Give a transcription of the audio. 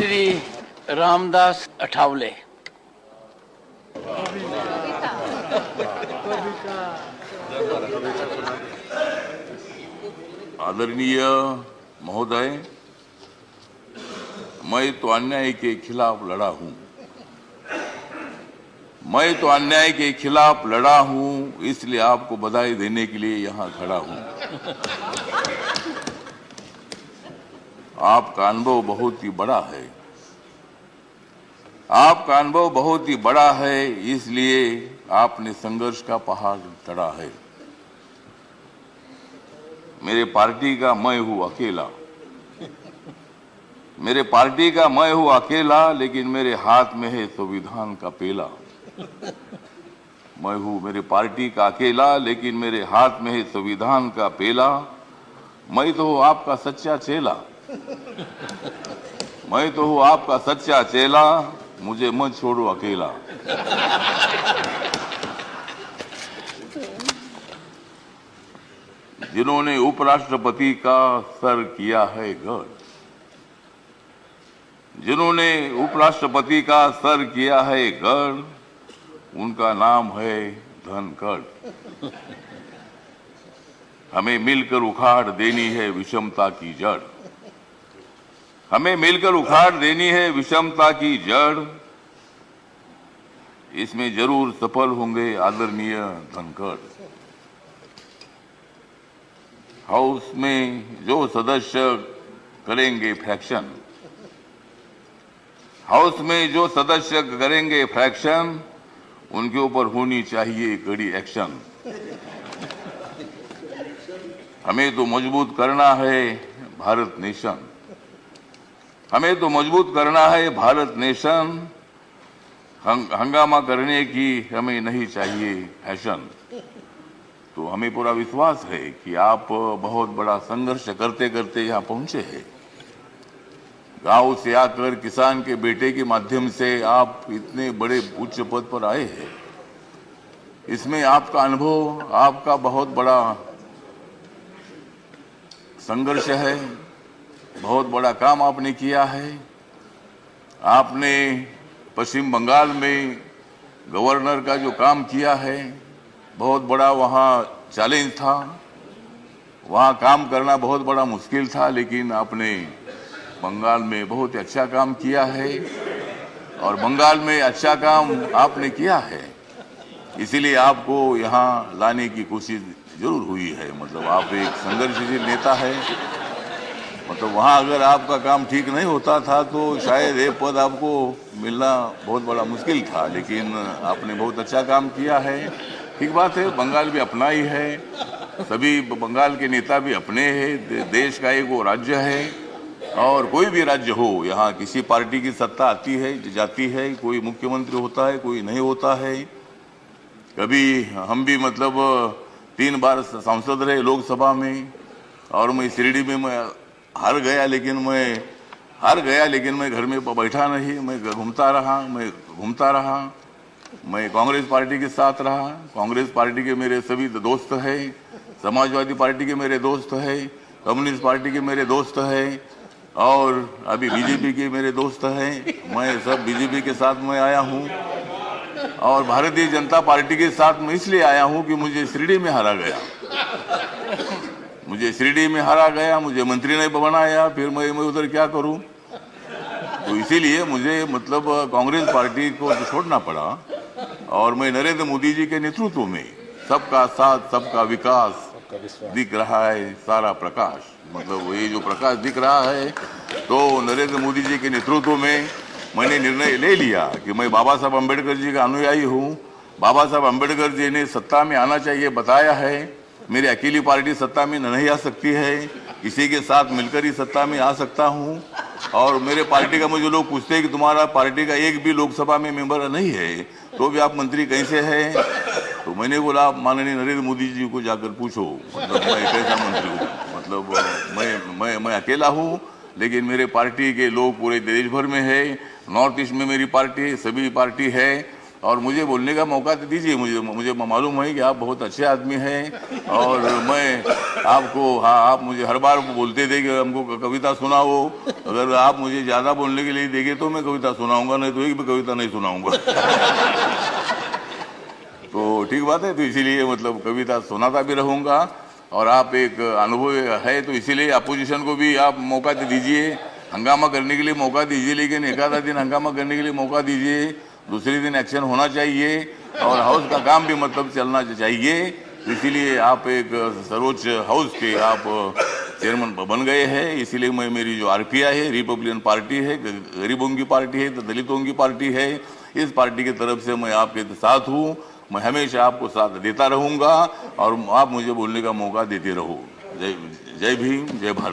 श्री रामदास अठावले। आदरणीय महोदय, मैं तो अन्याय के खिलाफ लड़ा हूं। मैं तो अन्याय के खिलाफ लड़ा हूं, इसलिए आपको बधाई देने के लिए यहां खड़ा हूं। आपका अनुभव बहुत ही बड़ा है। आपका अनुभव बहुत ही बड़ा है, इसलिए आपने संघर्ष का पहाड़ चढ़ा है। मेरे पार्टी का मैं हूं अकेला। मेरे पार्टी का मैं हूं अकेला, लेकिन मेरे हाथ में है संविधान का पेला। मैं हूं मेरे पार्टी का अकेला, लेकिन मेरे हाथ में है संविधान का पेला। मैं तो हूं आपका सच्चा चेला। मैं तो हूं आपका सच्चा चेला, मुझे मत छोड़ो अकेला। जिन्होंने उपराष्ट्रपति का सर किया है गढ़, जिन्होंने उपराष्ट्रपति का सर किया है गढ़, उनका नाम है धनखड़। हमें मिलकर उखाड़ देनी है विषमता की जड़। हमें मिलकर उखाड़ देनी है विषमता की जड़। इसमें जरूर सफल होंगे आदरणीय धनखड़। हाउस में जो सदस्य करेंगे फ्रैक्शन, हाउस में जो सदस्य करेंगे फ्रैक्शन, उनके ऊपर होनी चाहिए कड़ी एक्शन। हमें तो मजबूत करना है भारत नेशन। हमें तो मजबूत करना है भारत नेशन। हंगामा करने की हमें नहीं चाहिए फैशन। तो हमें पूरा विश्वास है कि आप बहुत बड़ा संघर्ष करते करते यहाँ पहुंचे हैं। गांव से आकर किसान के बेटे के माध्यम से आप इतने बड़े उच्च पद पर आए हैं। इसमें आपका अनुभव, आपका बहुत बड़ा संघर्ष है। बहुत बड़ा काम आपने किया है। आपने पश्चिम बंगाल में गवर्नर का जो काम किया है, बहुत बड़ा वहाँ चैलेंज था। वहाँ काम करना बहुत बड़ा मुश्किल था, लेकिन आपने बंगाल में बहुत अच्छा काम किया है और बंगाल में अच्छा काम आपने किया है। इसीलिए आपको यहाँ लाने की कोशिश जरूर हुई है। मतलब आप एक संघर्षशील नेता है। मतलब वहाँ अगर आपका काम ठीक नहीं होता था तो शायद ये पद आपको मिलना बहुत बड़ा मुश्किल था, लेकिन आपने बहुत अच्छा काम किया है। ठीक बात है, बंगाल भी अपना ही है, सभी बंगाल के नेता भी अपने हैं। देश का एक वो राज्य है और कोई भी राज्य हो, यहाँ किसी पार्टी की सत्ता आती है जाती है, कोई मुख्यमंत्री होता है, कोई नहीं होता है। कभी हम भी मतलब 3 बार सांसद रहे लोकसभा में, और मैं शिरडी में मैं हार गया, लेकिन मैं घर में बैठा नहीं, मैं घूमता रहा। मैं कांग्रेस पार्टी के साथ रहा। कांग्रेस पार्टी के मेरे सभी दोस्त हैं, समाजवादी पार्टी के मेरे दोस्त हैं, कम्युनिस्ट पार्टी के मेरे दोस्त हैं और अभी बीजेपी के मेरे दोस्त हैं। मैं सब बीजेपी के साथ मैं आया हूँ और भारतीय जनता पार्टी के साथ मैं इसलिए आया हूँ कि मुझे शिरडी में हारा गया। मुझे मंत्री ने बनाया, फिर मैं उधर क्या करूं। तो इसीलिए मुझे मतलब कांग्रेस पार्टी को छोड़ना पड़ा और मैं नरेंद्र मोदी जी के नेतृत्व में सबका साथ सबका विकास दिख रहा है सारा प्रकाश। मतलब ये जो प्रकाश दिख रहा है, तो नरेंद्र मोदी जी के नेतृत्व में मैंने निर्णय ले लिया कि मैं बाबा साहब अम्बेडकर जी का अनुयायी हूँ। बाबा साहब अम्बेडकर जी ने सत्ता में आना चाहिए बताया है। मेरी अकेली पार्टी सत्ता में नहीं आ सकती है, किसी के साथ मिलकर ही सत्ता में आ सकता हूं। और मेरे पार्टी का मुझे लोग पूछते हैं कि तुम्हारा पार्टी का एक भी लोकसभा में मेंबर नहीं है, तो भी आप मंत्री कैसे हैं? तो मैंने बोला माननीय नरेंद्र मोदी जी को जाकर पूछो, मतलब मैं कैसा मंत्री हूँ। मतलब मैं अकेला हूँ, लेकिन मेरे पार्टी के लोग पूरे देश भर में है। नॉर्थ ईस्ट में मेरी पार्टी सभी पार्टी है और मुझे बोलने का मौका तो दीजिए। मुझे मालूम है कि आप बहुत अच्छे आदमी हैं और मैं आपको, हाँ, आप मुझे हर बार बोलते थे कि हमको कविता सुनाओ। अगर आप मुझे ज़्यादा बोलने के लिए देंगे तो मैं कविता सुनाऊंगा, नहीं तो एक भी कविता नहीं सुनाऊंगा। तो ठीक बात है, तो इसीलिए मतलब कविता सुनाता भी रहूंगा। और आप एक अनुभव है तो इसीलिए अपोजिशन को भी आप मौका दीजिए, हंगामा करने के लिए मौका दीजिए, लेकिन एक आधा दिन हंगामा करने के लिए मौका दीजिए, दूसरे दिन एक्शन होना चाहिए और हाउस का काम भी मतलब चलना चाहिए। इसीलिए आप एक सर्वोच्च हाउस के आप चेयरमैन बन गए हैं। इसीलिए मैं, मेरी जो आरपीआई है, रिपब्लिकन पार्टी है, गरीबों की पार्टी है, दलितों की पार्टी है, इस पार्टी की तरफ से मैं आपके साथ हूँ। मैं हमेशा आपको साथ देता रहूंगा और आप मुझे बोलने का मौका देते रहो। जय जय भीम, जय भारत।